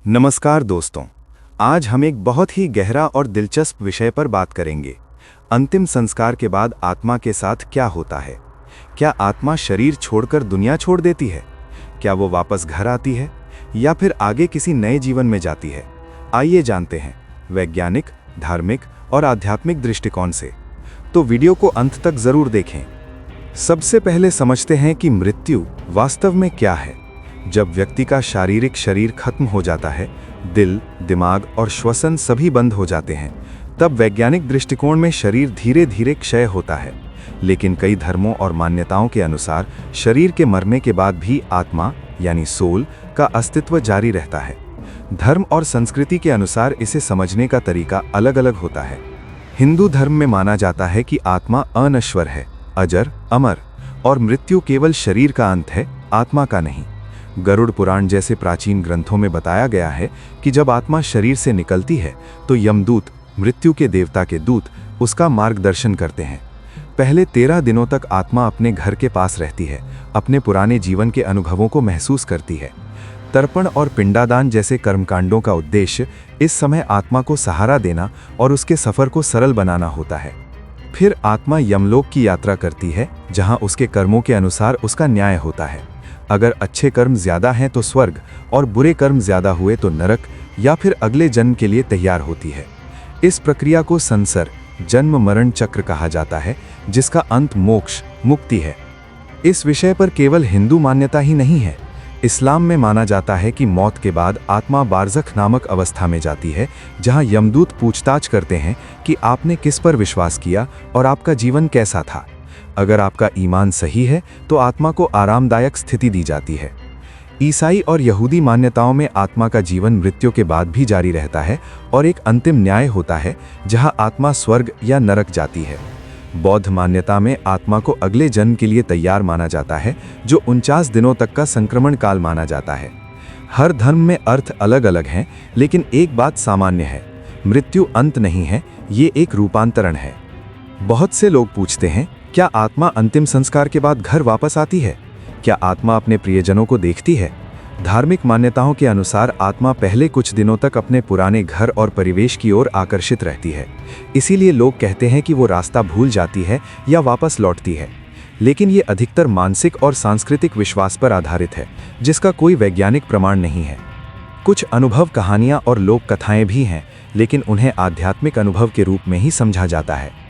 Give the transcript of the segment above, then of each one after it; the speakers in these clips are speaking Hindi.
नमस्कार दोस्तों, आज हम एक बहुत ही गहरा और दिलचस्प विषय पर बात करेंगे। अंतिम संस्कार के बाद आत्मा के साथ क्या होता है? क्या आत्मा शरीर छोड़कर दुनिया छोड़ देती है? क्या वो वापस घर आती है या फिर आगे किसी नए जीवन में जाती है? आइए जानते हैं, वैज्ञानिक, धार्मिक और आध्यात्मिक दृष्टिकोण से। तो वीडियो को अंत तक जरूर देखें। सबसे पहले समझते हैं कि मृत्यु वास्तव में क्या है। जब व्यक्ति का शारीरिक शरीर खत्म हो जाता है, दिल, दिमाग और श्वसन सभी बंद हो जाते हैं, तब वैज्ञानिक दृष्टिकोण में शरीर धीरे धीरे क्षय होता है। लेकिन कई धर्मों और मान्यताओं के अनुसार शरीर के मरने के बाद भी आत्मा यानी सोल का अस्तित्व जारी रहता है। धर्म और संस्कृति के अनुसार इसे समझने का तरीका अलग अलग होता है। हिंदू धर्म में माना जाता है कि आत्मा अनश्वर है, अजर, अमर, और मृत्यु केवल शरीर का अंत है, आत्मा का नहीं। गरुड़ पुराण जैसे प्राचीन ग्रंथों में बताया गया है कि जब आत्मा शरीर से निकलती है तो यमदूत, मृत्यु के देवता के दूत, उसका मार्गदर्शन करते हैं। पहले 13 दिनों तक आत्मा अपने घर के पास रहती है, अपने पुराने जीवन के अनुभवों को महसूस करती है। तर्पण और पिंडादान जैसे कर्मकांडों का उद्देश्य इस समय आत्मा को सहारा देना और उसके सफर को सरल बनाना होता है। फिर आत्मा यमलोक की यात्रा करती है, जहां उसके कर्मों के अनुसार उसका न्याय होता है। अगर अच्छे कर्म ज्यादा हैं तो स्वर्ग और बुरे कर्म ज्यादा हुए तो नरक या फिर अगले जन्म के लिए तैयार होती है। इस प्रक्रिया को संसार, जन्म मरण चक्र कहा जाता है, जिसका अंत मोक्ष, मुक्ति है। इस विषय पर केवल हिंदू मान्यता ही नहीं है। इस्लाम में माना जाता है कि मौत के बाद आत्मा बारज़ख नामक अवस्था में जाती है, जहां यमदूत पूछताछ करते हैं कि आपने किस पर विश्वास किया और आपका जीवन कैसा था। अगर आपका ईमान सही है तो आत्मा को आरामदायक स्थिति दी जाती है। ईसाई और यहूदी मान्यताओं में आत्मा का जीवन मृत्यु के बाद भी जारी रहता है और एक अंतिम न्याय होता है, जहां आत्मा स्वर्ग या नरक जाती है। बौद्ध मान्यता में आत्मा को अगले जन्म के लिए तैयार माना जाता है, जो 49 दिनों तक का संक्रमण काल माना जाता है। हर धर्म में अर्थ अलग अलग हैं, लेकिन एक बात सामान्य है, मृत्यु अंत नहीं है, ये एक रूपांतरण है। बहुत से लोग पूछते हैं, क्या आत्मा अंतिम संस्कार के बाद घर वापस आती है? क्या आत्मा अपने प्रियजनों को देखती है? धार्मिक मान्यताओं के अनुसार आत्मा पहले कुछ दिनों तक अपने पुराने घर और परिवेश की ओर आकर्षित रहती है। इसीलिए लोग कहते हैं कि वो रास्ता भूल जाती है या वापस लौटती है। लेकिन ये अधिकतर मानसिक और सांस्कृतिक विश्वास पर आधारित है, जिसका कोई वैज्ञानिक प्रमाण नहीं है। कुछ अनुभव कहानियां और लोक कथाएं भी हैं, लेकिन उन्हें आध्यात्मिक अनुभव के रूप में ही समझा जाता है।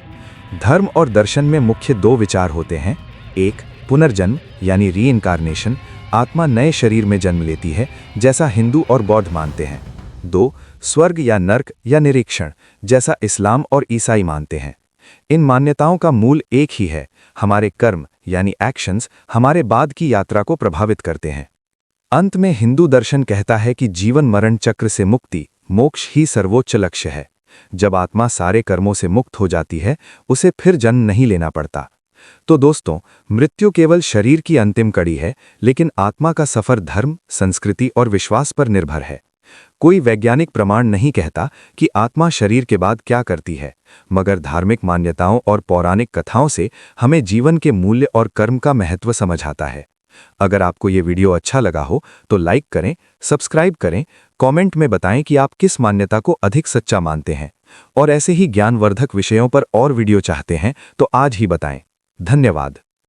धर्म और दर्शन में मुख्य दो विचार होते हैं। एक, पुनर्जन्म यानी रीइंकार्नेशन, आत्मा नए शरीर में जन्म लेती है, जैसा हिंदू और बौद्ध मानते हैं। दो, स्वर्ग या नर्क या निरीक्षण, जैसा इस्लाम और ईसाई मानते हैं। इन मान्यताओं का मूल एक ही है, हमारे कर्म यानी एक्शंस हमारे बाद की यात्रा को प्रभावित करते हैं। अंत में हिंदू दर्शन कहता है कि जीवन मरण चक्र से मुक्ति, मोक्ष ही सर्वोच्च लक्ष्य है। जब आत्मा सारे कर्मों से मुक्त हो जाती है, उसे फिर जन्म नहीं लेना पड़ता। तो दोस्तों, मृत्यु केवल शरीर की अंतिम कड़ी है, लेकिन आत्मा का सफर धर्म, संस्कृति और विश्वास पर निर्भर है। कोई वैज्ञानिक प्रमाण नहीं कहता कि आत्मा शरीर के बाद क्या करती है, मगर धार्मिक मान्यताओं और पौराणिक कथाओं से हमें जीवन के मूल्य और कर्म का महत्व समझ आता है। अगर आपको ये वीडियो अच्छा लगा हो तो लाइक करें, सब्सक्राइब करें, कमेंट में बताएं कि आप किस मान्यता को अधिक सच्चा मानते हैं। और ऐसे ही ज्ञानवर्धक विषयों पर और वीडियो चाहते हैं तो आज ही बताएं। धन्यवाद।